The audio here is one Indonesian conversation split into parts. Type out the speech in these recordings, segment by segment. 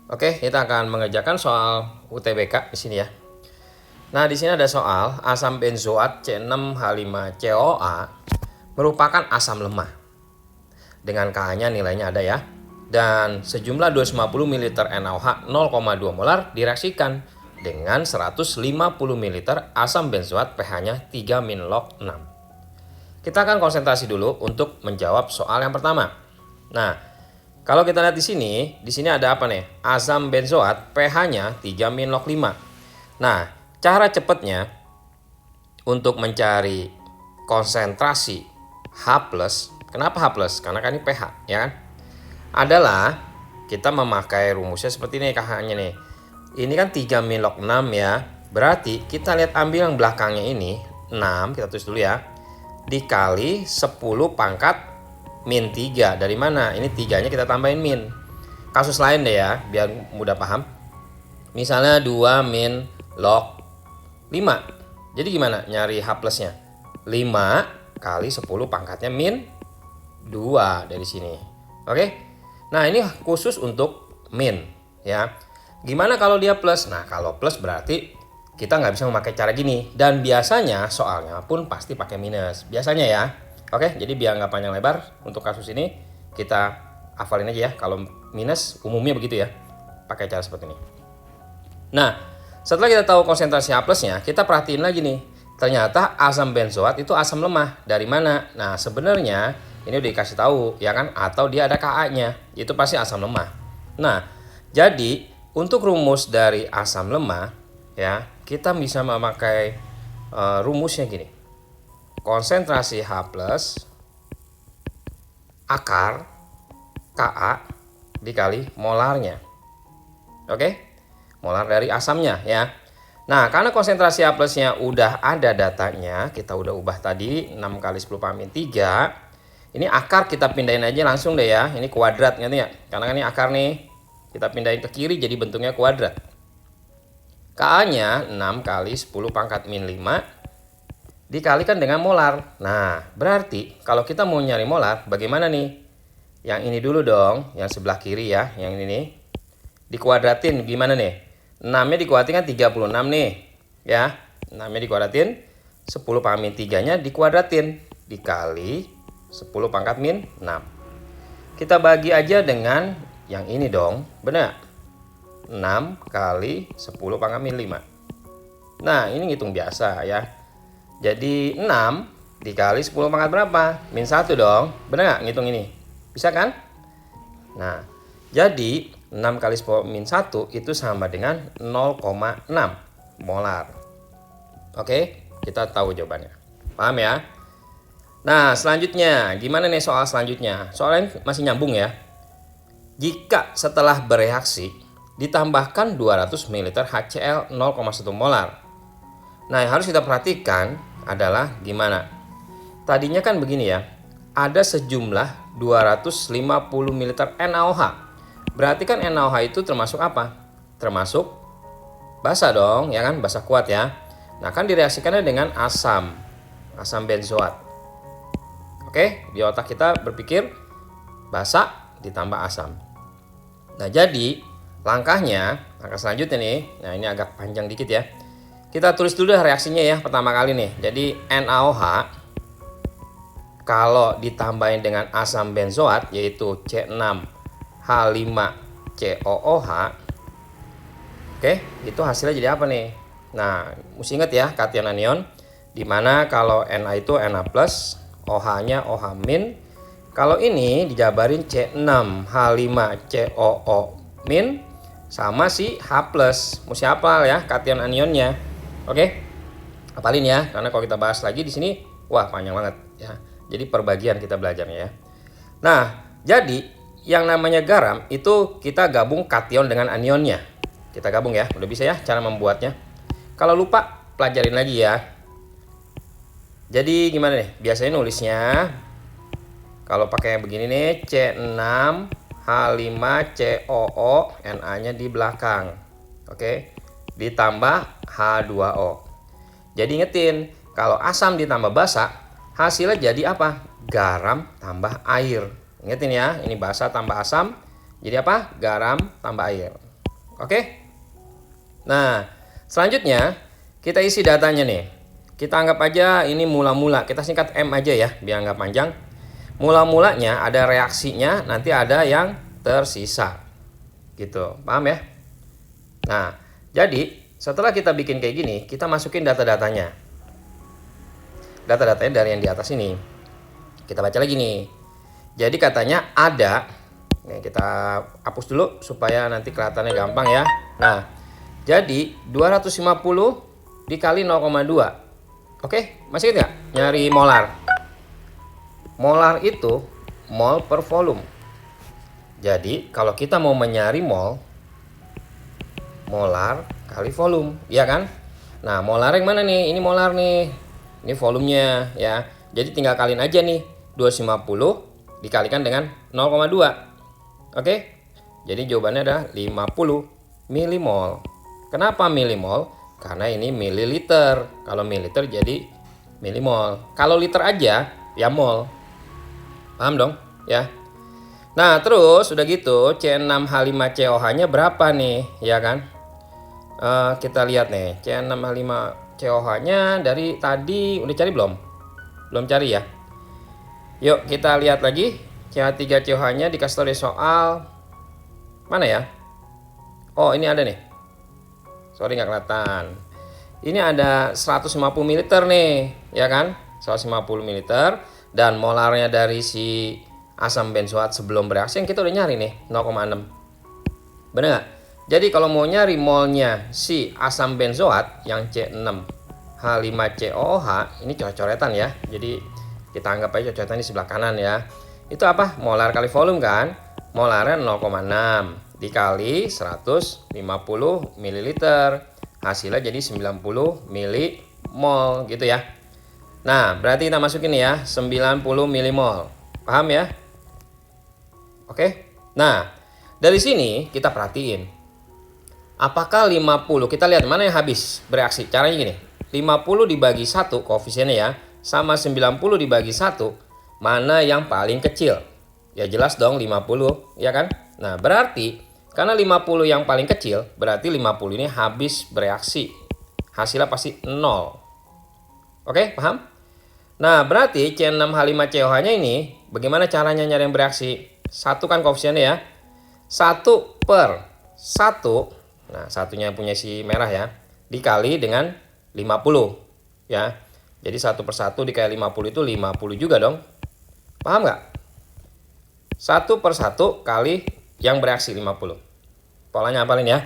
Oke, kita akan mengerjakan soal UTBK di sini ya. Nah, di sini ada soal asam benzoat C6H5COA merupakan asam lemah. Dengan Ka-nya nilainya ada ya. Dan sejumlah 250 ml NaOH 0,2 molar direaksikan dengan 150 ml asam benzoat pH-nya 3-log 6. Kita akan konsentrasi dulu untuk menjawab soal yang pertama. Nah, kalau kita lihat di sini ada apa nih? Asam benzoat pH-nya 3-log 5. Nah, cara cepatnya untuk mencari konsentrasi H+, kenapa H+? Karena kan ini pH, ya kan? Adalah kita memakai rumusnya seperti ini KH-nya nih. Ini kan 3-log 6 ya. Berarti kita lihat ambil yang belakangnya ini 6, kita tulis dulu ya. Dikali 10 pangkat min 3. Dari mana? Ini 3-nya kita tambahin min. Kasus lain deh ya, biar mudah paham. Misalnya 2 min log 5. Jadi gimana nyari H+-nya? 5 kali 10 pangkatnya min 2 dari sini. Oke? Nah, ini khusus untuk min ya. Gimana kalau dia plus? Nah, kalau plus berarti kita nggak bisa memakai cara gini. Dan biasanya soalnya pun pasti pakai minus. Biasanya ya. Oke, jadi biar nggak panjang lebar untuk kasus ini kita hafalin aja ya. Kalau minus umumnya begitu ya. Pakai cara seperti ini. Nah, setelah kita tahu konsentrasi H+-nya, kita perhatiin lagi nih. Ternyata asam benzoat itu asam lemah. Dari mana? Nah, sebenarnya ini udah dikasih tahu ya kan, atau dia ada Ka-nya. Itu pasti asam lemah. Nah, jadi untuk rumus dari asam lemah ya, kita bisa memakai rumusnya gini. Konsentrasi H+ akar Ka dikali molarnya. Oke? Molar dari asamnya ya. Nah, karena konsentrasi H+-nya udah ada datanya, kita udah ubah tadi 6 kali 10 pangkat min 3. Ini akar kita pindahin aja langsung deh ya. Ini kuadrat ngerti ya? Karena kan ini akar nih. Kita pindahin ke kiri jadi bentuknya kuadrat. Ka-nya 6 kali 10 pangkat min 5 dikalikan dengan molar. Nah, berarti kalau kita mau nyari molar, bagaimana nih? Yang ini dulu dong, yang sebelah kiri ya, yang ini nih. Dikuadratin gimana nih? 6-nya dikuadratin kan 36 nih. Ya, 6-nya dikuadratin, 10 pangkat min 3-nya dikuadratin. Dikali 10 pangkat min 6. Kita bagi aja dengan yang ini dong, benar? 6 kali 10 pangkat min 5. Nah, ini ngitung biasa ya. Jadi 6 dikali 10 pangkat berapa? Min 1 dong, benar nggak ngitung ini? Bisa kan? Nah, jadi 6 kali 10 min 1 itu sama dengan 0,6 molar. Oke, kita tahu jawabannya. Paham ya? Nah, selanjutnya, gimana nih soal selanjutnya? Soalnya masih nyambung ya. Jika setelah bereaksi ditambahkan 200 ml HCl 0,1 molar. Nah, yang harus kita perhatikan adalah gimana? Tadinya kan begini ya. Ada sejumlah 250 ml NaOH. Berarti kan NaOH itu termasuk apa? Termasuk basa dong, ya kan? Basa kuat ya. Nah, kan direaksikannya dengan asam benzoat. Oke, di otak kita berpikir basa ditambah asam. Nah, jadi langkah selanjutnya nih, nah ini agak panjang dikit ya. Kita tulis dulu reaksinya ya pertama kali nih. Jadi NaOH kalau ditambahin dengan asam benzoat yaitu C6H5COOH. Oke, itu hasilnya jadi apa nih? Nah, mesti ingat ya kation anion, dimana kalau Na itu Na+, OH-nya OH-. Kalau ini dijabarin C6H5COO- sama si H+. Mesti hafal ya kation anionnya. Oke? Hafalin ya, karena kalau kita bahas lagi di sini wah panjang banget ya. Jadi perbagian kita belajarnya ya. Nah, jadi yang namanya garam itu kita gabung kation dengan anionnya. Kita gabung ya. Udah bisa ya cara membuatnya. Kalau lupa pelajarin lagi ya. Jadi gimana nih? Biasanya nulisnya kalau pakai begini nih C6H5COO, Na-nya di belakang. Oke. Ditambah H2O. Jadi ingetin, kalau asam ditambah basa, hasilnya jadi apa? Garam tambah air. Ingetin ya, ini basa tambah asam. Jadi apa? Garam tambah air. Oke? Nah, selanjutnya kita isi datanya nih. Kita anggap aja ini mula-mula. Kita singkat M aja ya, biar nggak panjang. Mula-mulanya ada reaksinya, nanti ada yang tersisa. Gitu, paham ya? Nah, jadi setelah kita bikin kayak gini, kita masukin data-datanya. Data-datanya dari yang di atas ini. Kita baca lagi nih. Jadi katanya ada, nih kita hapus dulu supaya nanti kelihatannya gampang ya. Nah, jadi 250 dikali 0,2. Oke, masih ingat nggak? Nyari molar. Molar itu mol per volume. Jadi kalau kita mau menyari mol, molar kali volume, ya kan? Nah, molar yang mana nih? Ini molar nih. Ini volumenya ya. Jadi tinggal kaliin aja nih. 250 dikalikan dengan 0,2. Oke? Jadi jawabannya adalah 50 milimol. Kenapa milimol? Karena ini mililiter. Kalau mililiter jadi milimol. Kalau liter aja ya mol. Paham dong? Ya. Nah, terus udah gitu C6H5COH-nya berapa nih? Ya kan? Kita lihat nih. C6H5COH-nya dari tadi udah cari belum? Belum cari ya? Yuk kita lihat lagi. CH3COH-nya dikasih tahu di soal. Mana ya? Oh, ini ada nih. Sorry nggak kelihatan. Ini ada 150 ml nih, ya kan? 150 ml dan molarnya dari si asam benzoat sebelum bereaksi yang kita udah nyari nih 0,6. Bener nggak? Jadi kalau mau nyari molnya si asam benzoat yang C6H5COOH ini coret-coretan ya. Jadi kita anggap aja coretan di sebelah kanan ya. Itu apa? Molar kali volume kan? Molarnya 0,6 dikali 150 ml. Hasilnya jadi 90 milimol gitu ya. Nah, berarti kita masukin ya 90 milimol. Paham ya? Oke. Nah, dari sini kita perhatiin. Apakah 50? Kita lihat mana yang habis bereaksi. Caranya gini. 50 dibagi 1 koefisiennya ya sama 90 dibagi 1, mana yang paling kecil? Ya jelas dong 50, ya kan? Nah, berarti karena 50 yang paling kecil, berarti 50 ini habis bereaksi. Hasilnya pasti 0. Oke, paham? Nah, berarti C6H5COH-nya ini bagaimana caranya nyari yang bereaksi? 1 kan koefisiennya ya. 1 per 1. Nah, satunya punya si merah ya. Dikali dengan 50. Ya. Jadi 1 per 1 dikali 50 itu 50 juga dong. Paham nggak? 1 per 1 kali yang bereaksi 50. Polanya hafalin ya.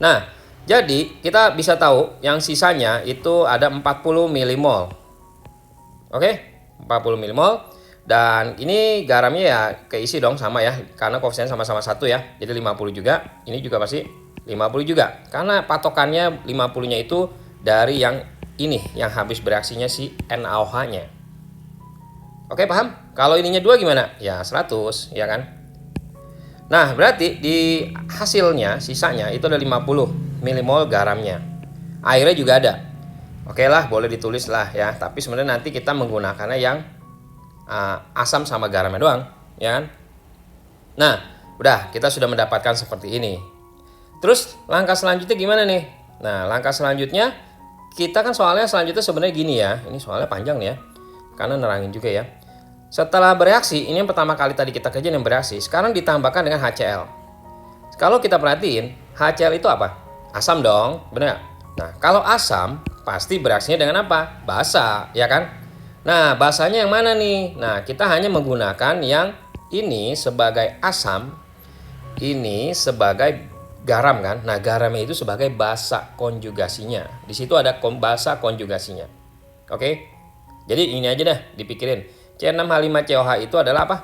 Nah, jadi kita bisa tahu yang sisanya itu ada 40 milimol. Oke, 40 milimol. Dan ini garamnya ya keisi dong sama ya. Karena koefisien sama-sama 1 ya. Jadi 50 juga. Ini juga pasti 50 juga. Karena patokannya 50-nya itu dari yang ini. Yang habis bereaksinya si NaOH-nya. Oke, paham? Kalau ininya 2 gimana? Ya 100, ya kan? Nah, berarti di hasilnya, sisanya itu ada 50 milimol garamnya. Airnya juga ada. Oke lah, boleh ditulis lah ya. Tapi sebenarnya nanti kita menggunakannya yang asam sama garamnya doang, ya kan? Nah, udah kita sudah mendapatkan seperti ini. Terus langkah selanjutnya gimana nih? Nah, langkah selanjutnya kita kan soalnya selanjutnya sebenarnya gini ya. Ini soalnya panjang nih ya. Karena nerangin juga ya. Setelah bereaksi, ini yang pertama kali tadi kita kerjain yang bereaksi, sekarang ditambahkan dengan HCl. Kalau kita perhatiin, HCl itu apa? Asam dong, benar? Nah, kalau asam, pasti bereaksinya dengan apa? Basa, ya kan? Nah, basanya yang mana nih? Nah, kita hanya menggunakan yang ini sebagai asam, ini sebagai garam kan? Nah, garamnya itu sebagai basa konjugasinya. Di situ ada basa konjugasinya. Oke? Jadi ini aja dah dipikirin. C6H5COH itu adalah apa?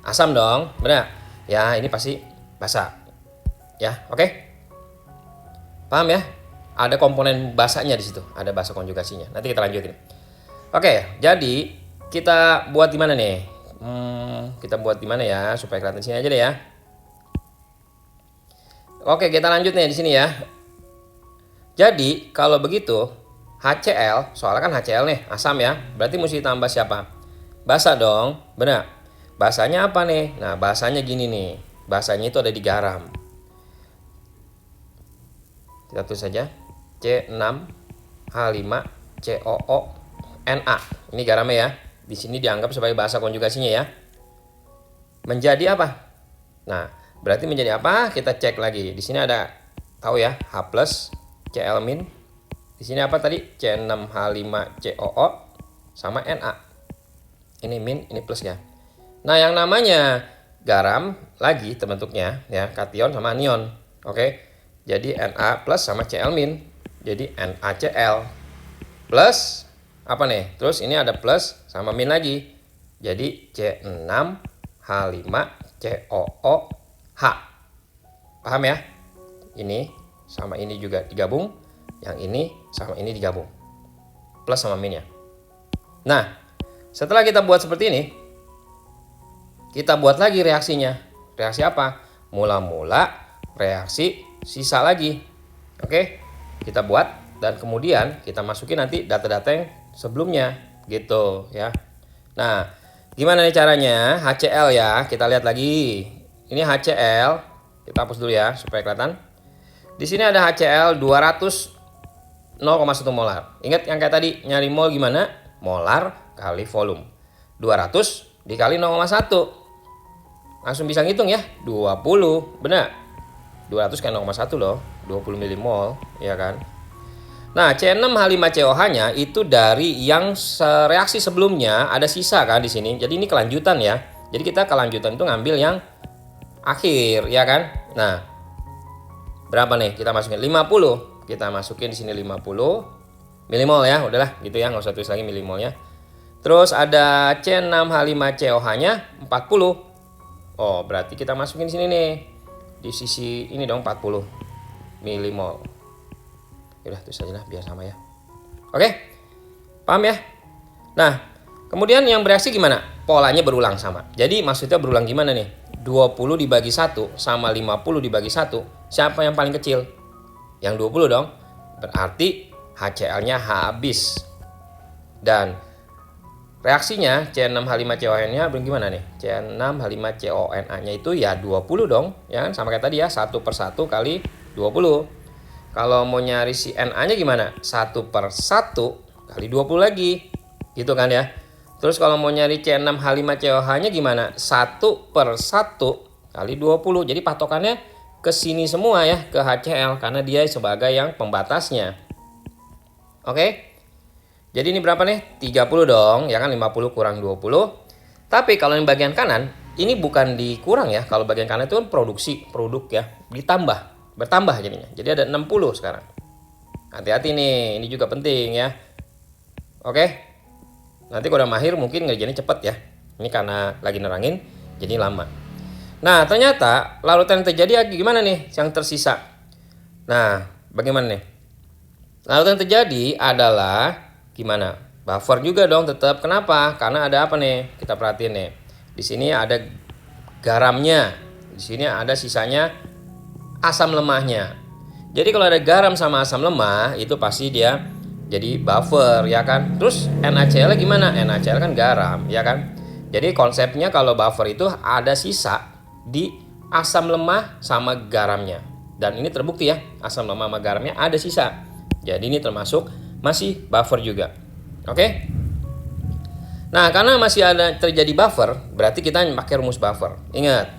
Asam dong, benar? Ya, ini pasti basa. Ya, oke? Paham ya? Ada komponen basanya di situ, ada basa konjugasinya. Nanti kita lanjutin. Oke, jadi kita buat di mana nih? Kita buat di mana ya supaya kelihatan sini aja deh ya. Oke, kita lanjut nih di sini ya. Jadi, kalau begitu HCl, soalnya kan HCl nih, asam ya. Berarti mesti tambah siapa? Basa dong, benar. Basanya apa nih? Nah, basanya gini nih. Basanya itu ada di garam. Kita tulis saja C6H5COO Na. Ini garamnya ya. Di sini dianggap sebagai bahasa konjugasinya ya. Menjadi apa? Nah, berarti menjadi apa? Kita cek lagi. Di sini ada tahu ya, H+, Cl-. Di sini apa tadi? C6H5COO sama Na. Ini min, ini plus ya. Nah, yang namanya garam lagi terbentuknya ya, kation sama anion. Oke. Jadi Na plus sama Cl-. Jadi NaCl plus apa nih? Terus ini ada plus sama min lagi. Jadi C6H5COOH. Paham ya? Ini sama ini juga digabung, yang ini sama ini digabung. Plus sama min ya. Nah, setelah kita buat seperti ini, kita buat lagi reaksinya. Reaksi apa? Mula-mula reaksi sisa lagi. Oke? Kita buat dan kemudian kita masukin nanti data-data yang sebelumnya gitu ya. Nah, gimana nih caranya? HCl ya, kita lihat lagi. Ini HCl, kita hapus dulu ya supaya kelihatan. Di sini ada HCl 200 0,1 molar. Ingat yang kayak tadi, nyari mol gimana? Molar kali volume. 200 dikali 0,1. Langsung bisa ngitung ya, 20, benar. 200 kan 0,1 loh, 20 milimol, ya kan. Nah, C6H5COH-nya itu dari yang reaksi sebelumnya ada sisa kan di sini. Jadi ini kelanjutan ya. Jadi kita kelanjutan itu ngambil yang akhir, ya kan. Nah, berapa nih? Kita masukin 50. Kita masukin di sini 50 milimol ya. Udahlah, gitu ya, nggak usah tulis lagi milimolnya. Terus ada C6H5COH-nya 40. Oh, berarti kita masukin sini nih. Di sisi ini dong 40 milimol. Udah tulis aja lah biar sama ya. Oke? Paham ya? Nah, kemudian yang bereaksi gimana? Polanya berulang sama. Jadi maksudnya berulang gimana nih? 20 dibagi 1 sama 50 dibagi 1. Siapa yang paling kecil? Yang 20 dong. Berarti HCl-nya habis. Dan reaksinya C6H5CON-nya gimana nih? C6H5CONA-nya itu ya 20 dong, ya kan? Sama kayak tadi ya, 1/1 kali 20. Kalau mau nyari si Na-nya gimana? 1/1 kali 20 lagi. Gitu kan ya. Terus kalau mau nyari C6H5COH-nya gimana? 1/1 kali 20. Jadi patokannya ke sini semua ya, ke HCl, karena dia sebagai yang pembatasnya. Oke? Jadi ini berapa nih? 30 dong, ya kan, 50 kurang 20. Tapi kalau yang bagian kanan, ini bukan dikurang ya. Kalau bagian kanan itu kan produk ya, bertambah jadinya. Jadi ada 60 sekarang. Hati-hati nih, ini juga penting ya. Oke? Nanti kalau udah mahir mungkin ngerjainnya cepet ya. Ini karena lagi nerangin, jadi lama. Nah, ternyata larutan yang terjadi gimana nih yang tersisa? Nah, bagaimana nih? Larutan yang terjadi adalah gimana? Buffer juga dong tetap. Kenapa? Karena ada apa nih? Kita perhatiin nih. Di sini ada garamnya. Di sini ada sisanya asam lemahnya. Jadi kalau ada garam sama asam lemah itu pasti dia jadi buffer, ya kan? Terus NaCl gimana? NaCl kan garam, ya kan? Jadi konsepnya kalau buffer itu ada sisa di asam lemah sama garamnya. Dan ini terbukti ya, asam lemah sama garamnya ada sisa. Jadi ini termasuk masih buffer juga. Oke? Nah, karena masih ada terjadi buffer, berarti kita pakai rumus buffer. Ingat,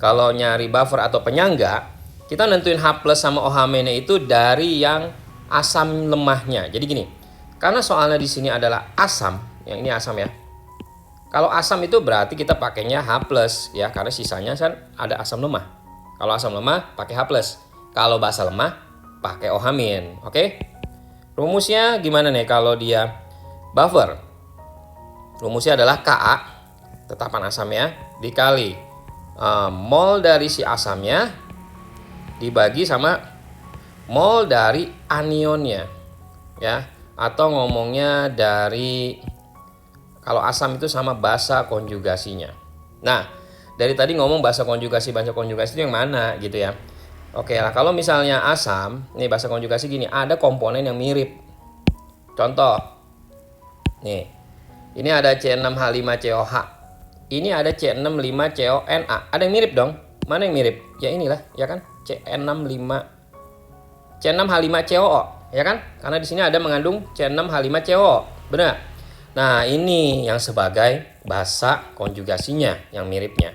kalau nyari buffer atau penyangga, kita nentuin H+ sama OH- itu dari yang asam lemahnya. Jadi gini, karena soalnya di sini adalah asam, yang ini asam ya. Kalau asam itu berarti kita pakainya H+ ya, karena sisanya kan ada asam lemah. Kalau asam lemah pakai H+. Kalau basa lemah pakai OH-. Oke? Rumusnya gimana nih kalau dia buffer? Rumusnya adalah Ka, tetapan asamnya, dikali mol dari si asamnya dibagi sama mol dari anionnya, ya, atau ngomongnya dari kalau asam itu sama basa konjugasinya. Nah, dari tadi ngomong basa konjugasi itu yang mana gitu ya. Oke lah, kalau misalnya asam, nih basa konjugasi gini, ada komponen yang mirip. Contoh, nih, ini ada C6H5COH, ini ada C65CONA, ada yang mirip dong. Mana yang mirip? Ya inilah, ya kan, C65 C6H5COO, ya kan? Karena di sini ada mengandung C6H5COO, benar? Nah, ini yang sebagai basa konjugasinya yang miripnya.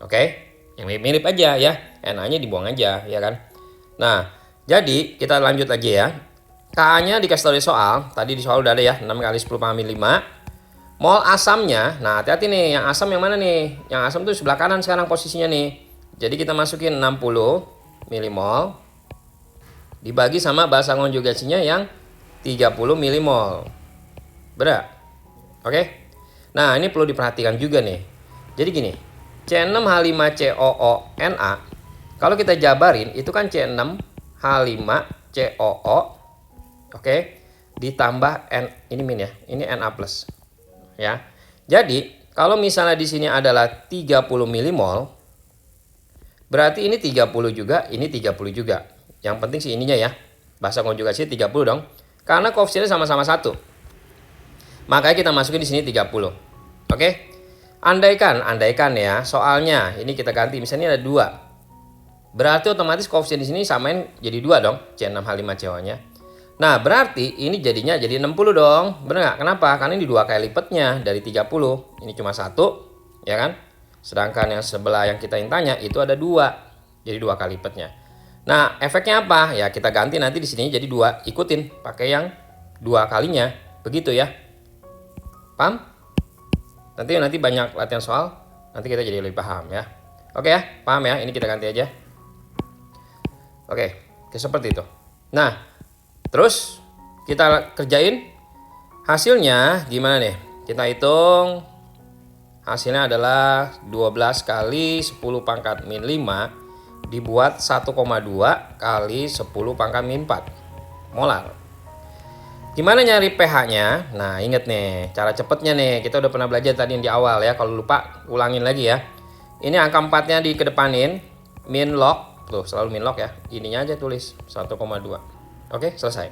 Oke? Yang mirip-mirip aja ya. Na-nya dibuang aja, ya kan? Nah, jadi kita lanjut lagi ya. Ka-nya dikasih tahu di soal. Tadi di soal udah ada ya, 6 kali 10 pangkat 5. Mol asamnya, nah hati-hati nih, yang asam yang mana nih? Yang asam tuh sebelah kanan sekarang posisinya nih. Jadi kita masukin 60 milimol dibagi sama basa konjugasinya yang 30 milimol. Benar? Oke? Nah, ini perlu diperhatikan juga nih. Jadi gini, C6H5COO-Na, kalau kita jabarin itu kan C6H5COO, oke, ditambah N, ini min ya, ini Na+. Ya. Jadi, kalau misalnya di sini adalah 30 milimol, berarti ini 30 juga, ini 30 juga. Yang penting sih ininya ya. Basa konjugasi 30 dong. Karena koefisiennya sama-sama 1. Makanya kita masukin di sini 30. Oke? Andaikan ya, soalnya ini kita ganti misalnya ada 2. Berarti otomatis koefisien di sini samain jadi 2 dong, C6H5COO-nya. Nah, berarti ini jadinya jadi 60 dong. Bener nggak? Kenapa? Karena ini 2 kali lipatnya dari 30. Ini cuma 1, ya kan? Sedangkan yang sebelah yang kita tanya itu ada 2. Jadi 2 kali lipatnya. Nah, efeknya apa? Ya kita ganti nanti di sini jadi 2. Ikutin pakai yang 2 kalinya. Begitu ya. Paham? Nanti banyak latihan soal, nanti kita jadi lebih paham ya. Oke ya, paham ya? Ini kita ganti aja. Oke, seperti itu. Nah, terus kita kerjain hasilnya gimana nih? Kita hitung hasilnya adalah 12 kali 10 pangkat min 5 dibuat 1,2 kali 10 pangkat min 4 molar. Gimana nyari pH-nya? Nah, inget nih, cara cepetnya nih. Kita udah pernah belajar tadi di awal ya. Kalau lupa, ulangin lagi ya. Ini angka 4-nya dikedepanin, min log. Tuh, selalu min log ya. Ininya aja tulis 1,2. Oke, selesai.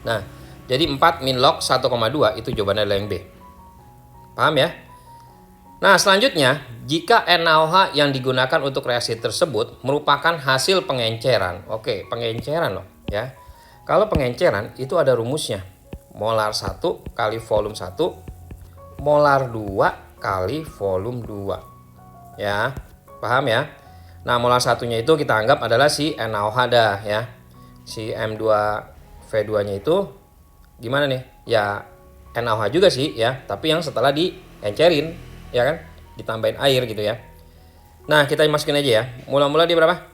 Nah, jadi 4 min log 1,2 itu jawabannya adalah yang B. Paham ya? Nah, selanjutnya, jika NaOH yang digunakan untuk reaksi tersebut merupakan hasil pengenceran. Oke, pengenceran loh ya. Kalau pengenceran itu ada rumusnya. Molar 1 kali volume 1, molar 2 kali volume 2. Ya, paham ya? Nah, molar satunya itu kita anggap adalah si NaOH dah ya. Si M2V2-nya itu gimana nih? Ya NaOH juga sih ya, tapi yang setelah diencerin ya kan, ditambahin air gitu ya. Nah, kita masukin aja ya. Mula-mula dia berapa?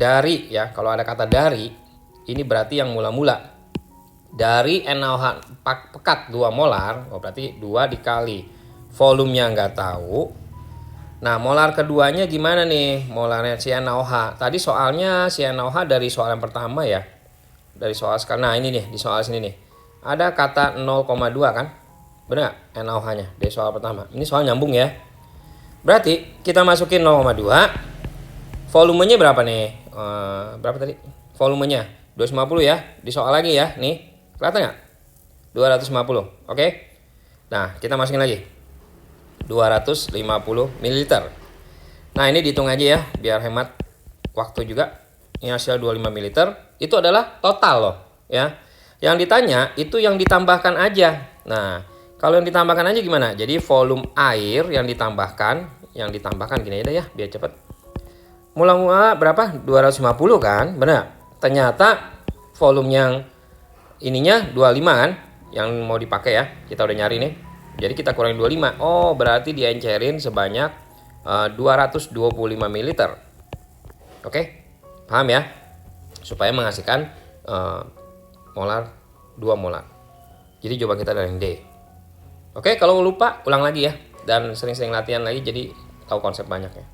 Dari ya, kalau ada kata dari ini berarti yang mula-mula. Dari NaOH pekat 2 molar, oh berarti 2 dikali volumenya nggak tahu. Nah, molar keduanya gimana nih? Molarnya si NaOH. Tadi soalnya si NaOH dari soal yang pertama ya. Dari soal sekarang. Nah, ini nih di soal sini nih. Ada kata 0,2 kan? Benar nggak? NaOH-nya dari soal pertama. Ini soal nyambung ya. Berarti kita masukin 0,2. Volumenya berapa nih? Berapa tadi? Volumenya 250 ya. Di soal lagi ya. Nih, kelihatan nggak? 250. Oke. Nah, kita masukin lagi. 250 ml. Nah, ini dihitung aja ya biar hemat waktu juga. Ini hasil 25 ml. Itu adalah total loh ya. Yang ditanya itu yang ditambahkan aja. Nah, kalau yang ditambahkan aja gimana? Jadi volume air yang ditambahkan gini aja ya biar cepet. Mula-mula berapa? 250 kan? Benar. Ternyata volume yang ininya 25 kan? Yang mau dipakai ya. Kita udah nyari nih. Jadi kita kurangin 25. Oh, berarti diencerin sebanyak 225 ml. Oke? Paham ya? Supaya menghasilkan molar 2 molar. Jadi jawaban kita adalah yang D. Oke, kalau lupa ulang lagi ya. Dan sering-sering latihan lagi jadi tahu konsep banyak ya.